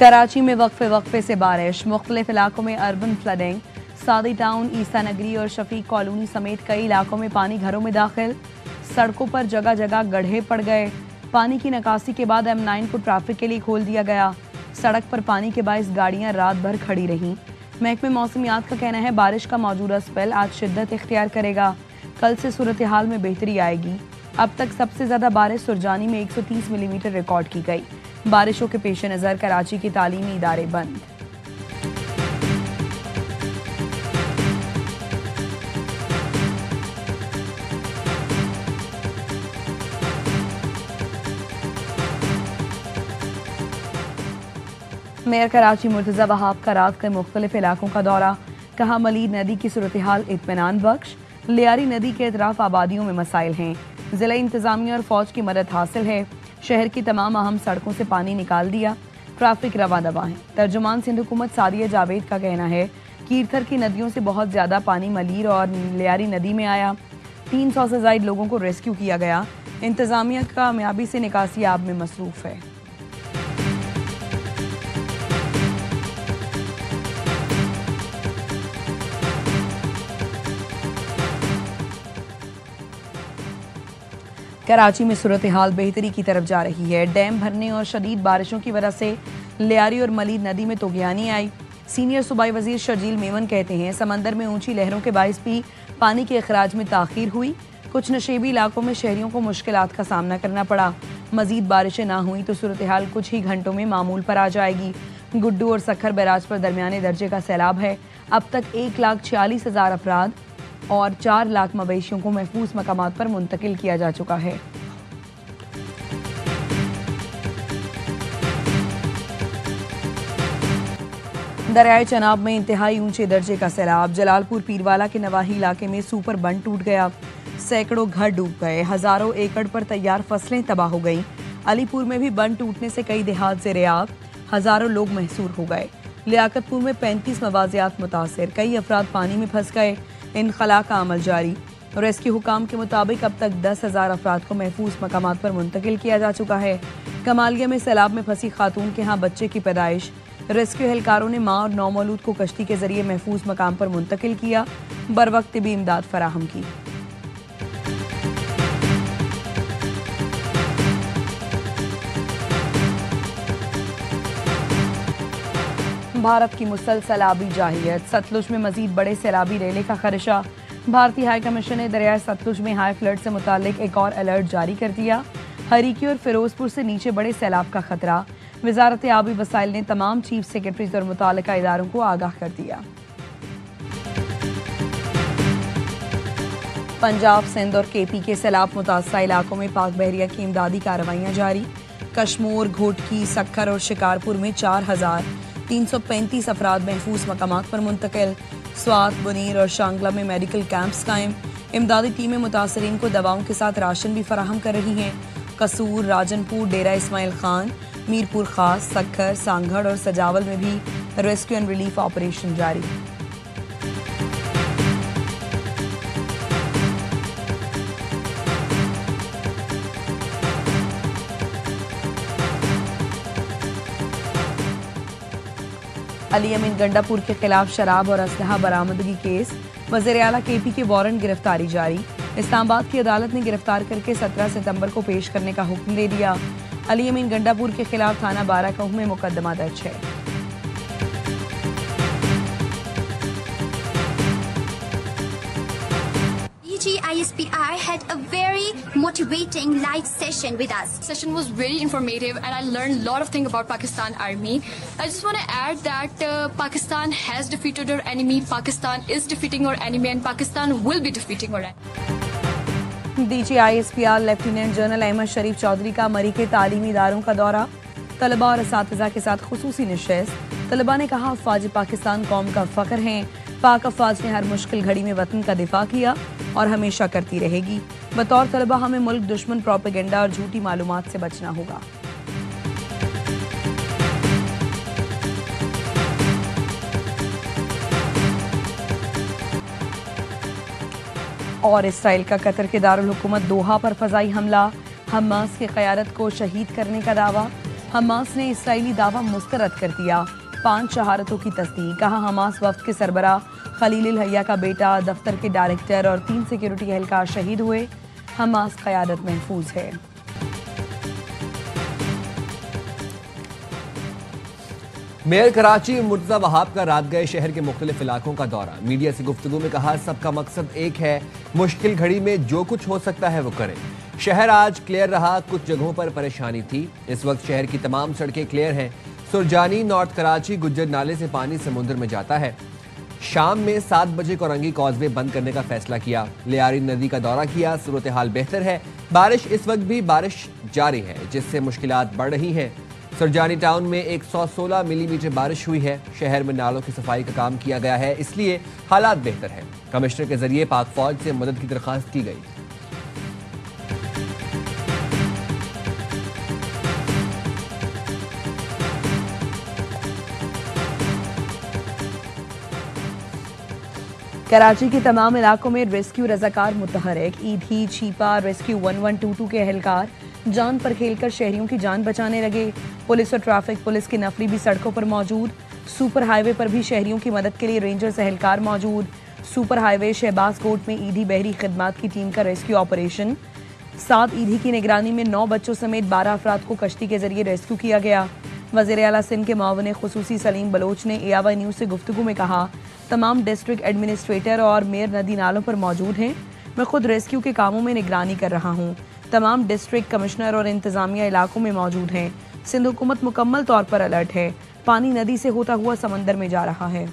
कराची में वक्फे से बारिश, मुख्तलिफ इलाकों में अर्बन फ्लडिंग। सादी टाउन, ईसा नगरी और शफीक कॉलोनी समेत कई इलाकों में पानी घरों में दाखिल। सड़कों पर जगह जगह गड्ढे पड़ गए। पानी की निकासी के बाद M9 को ट्रैफिक के लिए खोल दिया गया। सड़क पर पानी के बाइस गाड़ियां रात भर खड़ी रहीं। महकमे मौसमियात का कहना है बारिश का मौजूदा स्पेल आज शिद्दत इख्तियार करेगा। कल से सूरत हाल में बेहतरी आएगी। अब तक सबसे ज्यादा बारिश सुरजानी में 130 मिलीमीटर रिकॉर्ड की गई। बारिशों के पेश नजर कराची के तालीमी इदारे बंद। मेयर कराची मुर्तजा वहाब का रात के मुख्तलिफ इलाकों का दौरा। कहा मलीद नदी की सूरत हाल इत्मीनान बख्श। लियारी नदी के अतराफ आबादियों में मसाइल हैं। जिला इंतजामिया और फौज की मदद हासिल है। शहर की तमाम अहम सड़कों से पानी निकाल दिया। ट्रैफिक रवा दवा है। तर्जुमान सिंध हुकूमत सादिया जावेद का कहना है कीरथर की नदियों से बहुत ज्यादा पानी मलीर और लियारी नदी में आया। 300 से ज्यादा लोगों को रेस्क्यू किया गया। इंतजामिया कामयाबी से निकासी आब में मसरूफ है। कराची में सूरत हाल बेहतरी की तरफ जा रही है। डैम भरने और शदीद बारिशों की वजह से लियारी और मलीर नदी में तूगियानी आई। सीनियर सूबाई वजीर शर्जील मेमन कहते हैं समंदर में ऊंची लहरों के बाइस भी पानी के अखराज में ताखीर हुई। कुछ नशेबी इलाकों में शहरियों को मुश्किलात का सामना करना पड़ा। मजीद बारिशें ना हुई तो सूरत हाल कुछ ही घंटों में मामूल पर आ जाएगी। गुड्डू और सखर बैराज पर दरमियाने दर्जे का सैलाब है। अब तक 1,46,000 अफराद और 4 लाख मवेशियों को महफूज मकामात पर मुंतकिल किया जा चुका है। दरियाए चनाब में इंतहाई ऊंचे दर्जे का सैलाब। जलालपुर पीरवाला के नवाही इलाके में सुपर बंद टूट गया। सैकड़ों घर डूब गए। हजारों एकड़ पर तैयार फसलें तबाह हो गई। अलीपुर में भी बंद टूटने से कई देहात ज़ेर-ए-आब। हजारों लोग महसूर हो गए। लियाकतपुर में 35 मवाजियात मुतासिर। कई अफराद पानी में फंस गए। इनखला का अमल जारी। रेस्क्यू हुकाम के मुताबिक अब तक 10,000 अफराद को महफूज मकामात पर मुंतकिल किया जा चुका है। कमालिया में सैलाब में फंसी खातून के यहाँ बच्चे की पैदाइश। रेस्क्यू एहलकारों ने माँ और नौमौलूद को कश्ती के जरिए महफूज मकाम पर मुंतकिल किया। बर वक्त भी इमदाद फराहम की। भारत की मुसलसल आबी जाहियत। सतलुज में मजीद बड़े सैलाबी रेले का खदशा। भारतीय हाई कमीशन ने दरियाए सतलुज में हाई फ्लड से मुतालिक एक और अलर्ट जारी कर दिया। हरीकी और फिरोजपुर से नीचे बड़े सैलाब का खतरा। वजारत आबी वसाइल ने तमाम चीफ सेक्रेटरीज और मुतालिका इदारों को आगाह कर दिया। पंजाब, सिंध और KP के सैलाब मुतासरा इलाकों में पाक बहरिया की इमदादी कार्रवाइयां जारी। कश्मोर, घोटकी, सक्खर और शिकारपुर में 4,335 अफराद महफूज मकामात पर मुंतकिल। स्वात, बुनीर और शांगला में मेडिकल कैंप्स कायम। इमदादी टीमें मुतासरीन को दवाओं के साथ राशन भी फराहम कर रही हैं। कसूर, राजनपुर, डेरा इस्माइल खान, मीरपुर खास, सक्खर, सांगढ़ और सजावल में भी रेस्क्यू एंड रिलीफ ऑपरेशन जारी। अली अमीन गंडापुर के खिलाफ शराब और असलहा बरामदगी केस। वज़ीर आला KP के वारंट गिरफ्तारी जारी। इस्लामाबाद की अदालत ने गिरफ्तार करके 17 सितंबर को पेश करने का हुक्म दे दिया। अली अमीन गंडापुर के खिलाफ थाना 12 का में मुकदमा दर्ज है। ISPI had a very motivating live session with us. Session was very informative and I learned a lot of things about Pakistan Army. I just want to add that Pakistan has defeated our enemy, Pakistan is defeating our enemy and Pakistan will be defeating our enemy. DG ISPR lieutenant general Ahmed Sharif Chaudhry का मरी के तालीमी इदारों का दौरा। तलबा और असातिज़ा के साथ खुसूसी निशस्त। तलबा ने कहा अफ़वाज पाकिस्तान कौम का फ़ख्र हैं। पाक अफ़वाज ने हर मुश्किल घड़ी में वतन का दिफा किया और हमेशा करती रहेगी। बतौर तलबा हमें मुल्क दुश्मन प्रोपेगेंडा और झूठी मालूमात से बचना होगा। और इसराइल का कतर के दारुल हुकूमत दोहा पर फ़ज़ाई हमला। हमास की क़यादत को शहीद करने का दावा। हमास ने इसराइली दावा मुस्तरद कर दिया। 5 शहादतों की तस्दीक। कहा हमास वफ्द के सरबराह खलील हया का बेटा, दफ्तर के डायरेक्टर और 3 सिक्योरिटी एहलकार शहीद हुए। हमास क़यादत महफूज है। मेयर कराची मुर्तज़ा वहाब का रात गए शहर के मुख्तलिफ इलाकों का दौरा। मीडिया से गुफ्तगू में कहा, सबका मकसद एक है, मुश्किल घड़ी में जो कुछ हो सकता है वो करें। शहर आज क्लियर रहा, कुछ जगहों पर परेशानी थी। इस वक्त शहर की तमाम सड़कें क्लियर हैं। सुरजानी नॉर्थ कराची गुज्जर नाले से पानी समुद्र में जाता है। शाम में 7 बजे कोरंगी कॉजवे बंद करने का फैसला किया। लियारी नदी का दौरा किया, सूरत हाल बेहतर है। बारिश इस वक्त भी बारिश जारी है, जिससे मुश्किलात बढ़ रही हैं। सुरजानी टाउन में 116 मिलीमीटर बारिश हुई है। शहर में नालों की सफाई का काम किया गया है, इसलिए हालात बेहतर हैं। कमिश्नर के जरिए पाक फौज से मदद की दरख्वास्त की गई। कराची के तमाम इलाकों में रेस्क्यू रजाकार मुतहरक। ईदी, छीपा, रेस्क्यू 1122 के एहलकार जान पर खेलकर शहरियों की जान बचाने लगे। पुलिस और ट्रैफिक पुलिस की नफरी भी सड़कों पर मौजूद। सुपर हाईवे पर भी शहरियों की मदद के लिए रेंजर्स एहलकार मौजूद। सुपर हाईवे शहबाज कोट में ईदी बहरी खिदमात की टीम का रेस्क्यू ऑपरेशन। 7 ईदी की निगरानी में 9 बच्चों समेत 12 अफराद को कश्ती के जरिए रेस्क्यू किया गया। वज़ीर आला सिंध के मुआविन खुसूसी सलीम बलोच ने AWI न्यूज़ से गुफ्तगू में कहा, तमाम डिस्ट्रिक्ट एडमिनिस्ट्रेटर और मेयर नदी नालों पर मौजूद हैं। मैं खुद रेस्क्यू के कामों में निगरानी कर रहा हूँ। तमाम डिस्ट्रिक्ट कमिश्नर और इंतजामिया इलाकों में मौजूद हैं। सिंध हुकूमत मुकम्मल तौर पर अलर्ट है। पानी नदी से होता हुआ समंदर में जा रहा है।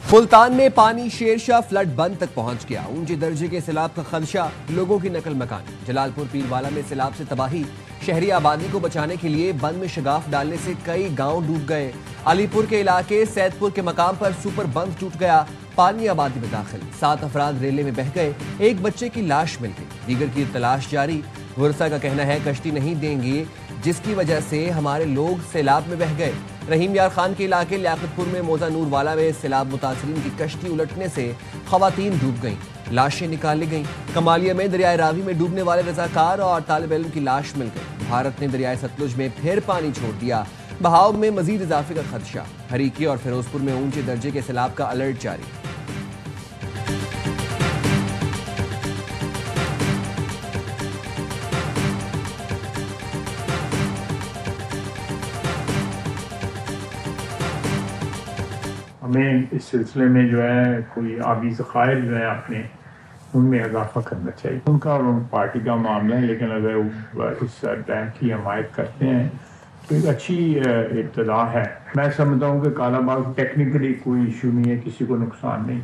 मुल्तान में पानी शेरशाह फ्लड बंद तक पहुंच गया। ऊंचे दर्जे के सैलाब का खदशा, लोगों की नकल मकानी। जलालपुर पीरवाला में सैलाब से तबाही। शहरी आबादी को बचाने के लिए बंद में शगाफ डालने से कई गांव डूब गए। अलीपुर के इलाके सैदपुर के मकाम पर सुपर बंद टूट गया। पानी आबादी में दाखिल। 7 अफराद रेले में बह गए। एक बच्चे की लाश मिल गई। दीगर की तलाश जारी। वर्षा का कहना है कश्ती नहीं देंगे, जिसकी वजह से हमारे लोग सैलाब में बह गए। रहीम यार खान के इलाके लियाकतपुर में मौजा नूर वाला में सैलाब मुतासरीन की कश्ती उलटने से खवातीन डूब गईं। लाशें निकाली गईं। कमालिया में दरियाए रावी में डूबने वाले रजाकार और तालिब इल्म की लाश मिल गई। भारत ने दरियाए सतलुज में फिर पानी छोड़ दिया। बहाव में मजीद इजाफे का खदशा। हरीकी और फिरोजपुर में ऊंचे दर्जे के सैलाब का अलर्ट जारी। हमें इस सिलसिले में जो है कोई आबी ज़खायर जो है अपने उनमें इजाफा करना चाहिए। उनका और उन पार्टी का मामला है, लेकिन अगर वो इस डैम की हमायत करते हैं तो एक अच्छी इब्तदा है। मैं समझता हूँ कि कालाबाग टेक्निकली कोई इशू नहीं है, किसी को नुकसान नहीं।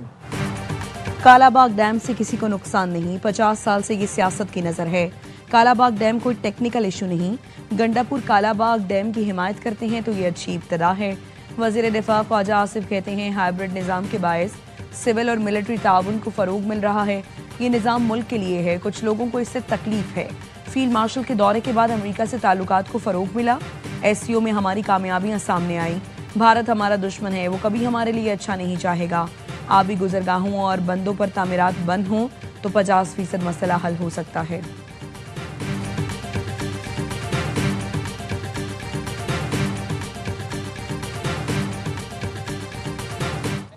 कालाबाग डैम से किसी को नुकसान नहीं। 50 साल से ये सियासत की नज़र है। कालाबाग डैम कोई टेक्निकल इशू नहीं। गंडापुर कालाबाग डैम की हिमायत करते हैं तो ये अच्छी इब्तदा है। वज़ीर दिफा ख्वाजा आसिफ कहते हैं, हाइब्रिड निज़ाम के बायस सिविल और मिलिट्री ताउन को फ़रोग मिल रहा है। ये निज़ाम मुल्क के लिए है, कुछ लोगों को इससे तकलीफ है। फील्ड मार्शल के दौरे के बाद अमेरिका से ताल्लुकात को फ़रोग मिला। SCO में हमारी कामयाबियां सामने आई। भारत हमारा दुश्मन है, वो कभी हमारे लिए अच्छा नहीं चाहेगा। आबी गुजरगाहों और बंदों पर तामीरात बंद हों तो 50% मसला हल हो सकता है।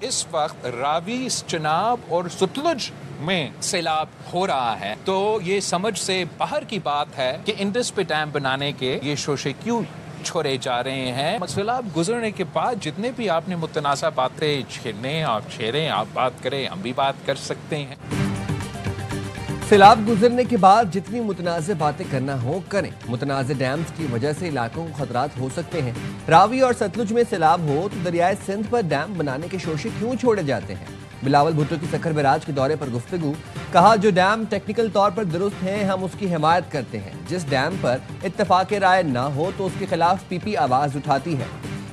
इस वक्त रावी, चिनाब और सतलुज में सैलाब हो रहा है, तो ये समझ से बाहर की बात है कि इंडस पे डैम बनाने के ये शोशे क्यों छोड़े जा रहे हैं। सैलाब गुजरने के बाद जितने भी आपने मुतनाज़ा बातें छेड़ने, आप छेड़ें, आप बात करें, हम भी बात कर सकते हैं। सैलाब गुजरने के बाद जितनी मुतनाज़ बातें करना हो करें। मुतनाज़ डैम्स की वजह से इलाकों को खतरात हो सकते हैं। रावी और सतलुज में सैलाब हो तो दरियाए सिंध पर डैम बनाने के शोशे क्यों छोड़े जाते हैं। बिलावल भुट्टो की सखर बराज के दौरे पर गुफ्तगू। कहा, जो डैम टेक्निकल तौर पर दुरुस्त हैं हम उसकी हिमायत करते हैं। जिस डैम पर इत्तफाक राय न हो तो उसके खिलाफ PP आवाज़ उठाती है।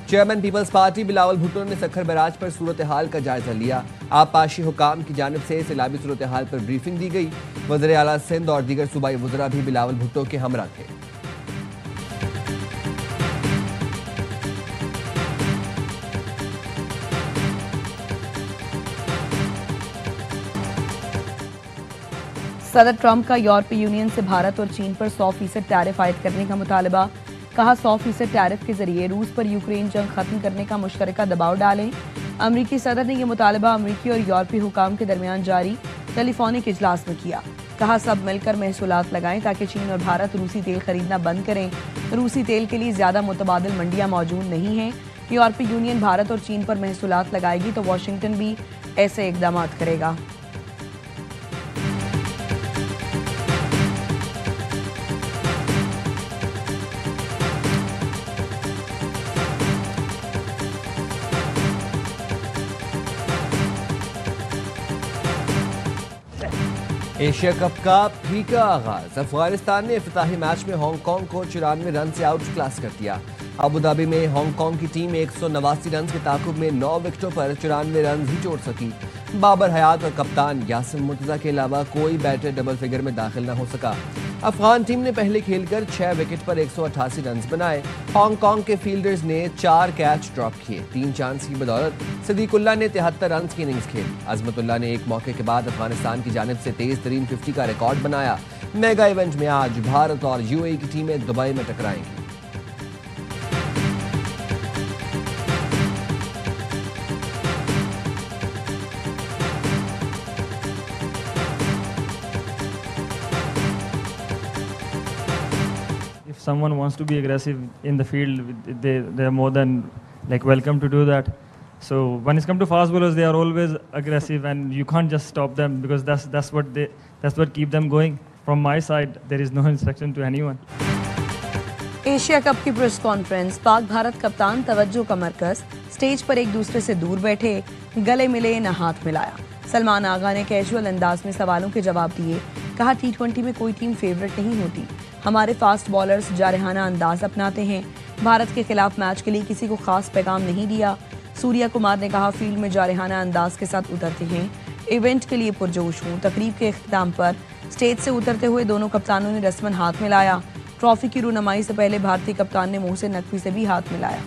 चेयरमैन पीपल्स पार्टी बिलावल भुट्टो ने सखर बराज पर सूरत हाल का जायजा लिया। आबपाशी हुकाम की जानिब से सैलाबी सूरत हाल पर ब्रीफिंग दी गई। वज़ीर आला सिंध और दीगर सूबाई वज़रा भी बिलावल भुट्टो के हमरा थे। सदर ट्रंप का यूरोपीय यूनियन से भारत और चीन पर 100% टैरिफ आयद करने का मुतालबा। कहा 100% टैरिफ के जरिए रूस पर यूक्रेन जंग खत्म करने का मुश्तरका दबाव डालें। अमरीकी सदर ने यह मुतालबा अमरीकी और यूरोपीय हुकाम के दरमियान जारी टेलीफोनिक इजलास में किया। कहा सब मिलकर महसूलात लगाएं ताकि चीन और भारत रूसी तेल खरीदना बंद करें। रूसी तेल के लिए ज्यादा मुतबादिल मंडियां मौजूद नहीं हैं। यूरोपीय यूनियन भारत और चीन पर महसूलात लगाएगी तो वाशिंगटन भी ऐसे इकदाम करेगा। एशिया कप का फीका आगाज। अफगानिस्तान ने इफ्तिताही मैच में हांगकांग को 94 रन से आउट क्लास कर दिया। अबू धाबी में हांगकांग की टीम 189 रन के ताकुब में 9 विकेटों पर 94 रन ही जोड़ सकी। बाबर हयात और कप्तान यासिम मुर्तजा के अलावा कोई बैटर डबल फिगर में दाखिल न हो सका। अफगान टीम ने पहले खेलकर 6 विकेट पर 188 रन बनाए। हांगकांग के फील्डर्स ने 4 कैच ड्रॉप किए। 3 चांस की बदौलत सदीकुल्ला ने 73 रन की इनिंग्स खेली। अजमतुल्ला ने एक मौके के बाद अफगानिस्तान की जानिब से तेज तरीन 50 का रिकॉर्ड बनाया। मेगा इवेंट में आज भारत और यूएई की टीमें दुबई में टकराएंगी। If someone wants to be aggressive in the field, they're more than like welcome to do that. So when it's come to fast bowlers, they are always aggressive, and you can't just stop them because that's what keep them going. From my side, there is no instruction to anyone. Asia cup की press conference. Pak Bharat कप्तान तवज्जो का मरकज। Stage पर एक दूसरे से दूर बैठे, गले मिले न हाथ मिलाया। सलमान आगा ने कैजुअल अंदाज में सवालों के जवाब दिए। कहा T20 में कोई टीम फेवरेट नहीं होती। हमारे फास्ट बॉलर्स जारहाना अंदाज अपनाते हैं। भारत के खिलाफ मैच के लिए किसी को खास पैगाम नहीं दिया। सूर्या कुमार ने कहा फील्ड में जारहाना अंदाज के साथ उतरते हैं। इवेंट के लिए पुरजोश हूँ। तकरीब के इख्तिताम पर स्टेज से उतरते हुए दोनों कप्तानों ने रस्मन हाथ मिलाया। ट्रॉफी की रूनमाई से पहले भारतीय कप्तान ने मोहसिन नकवी से भी हाथ मिलाया।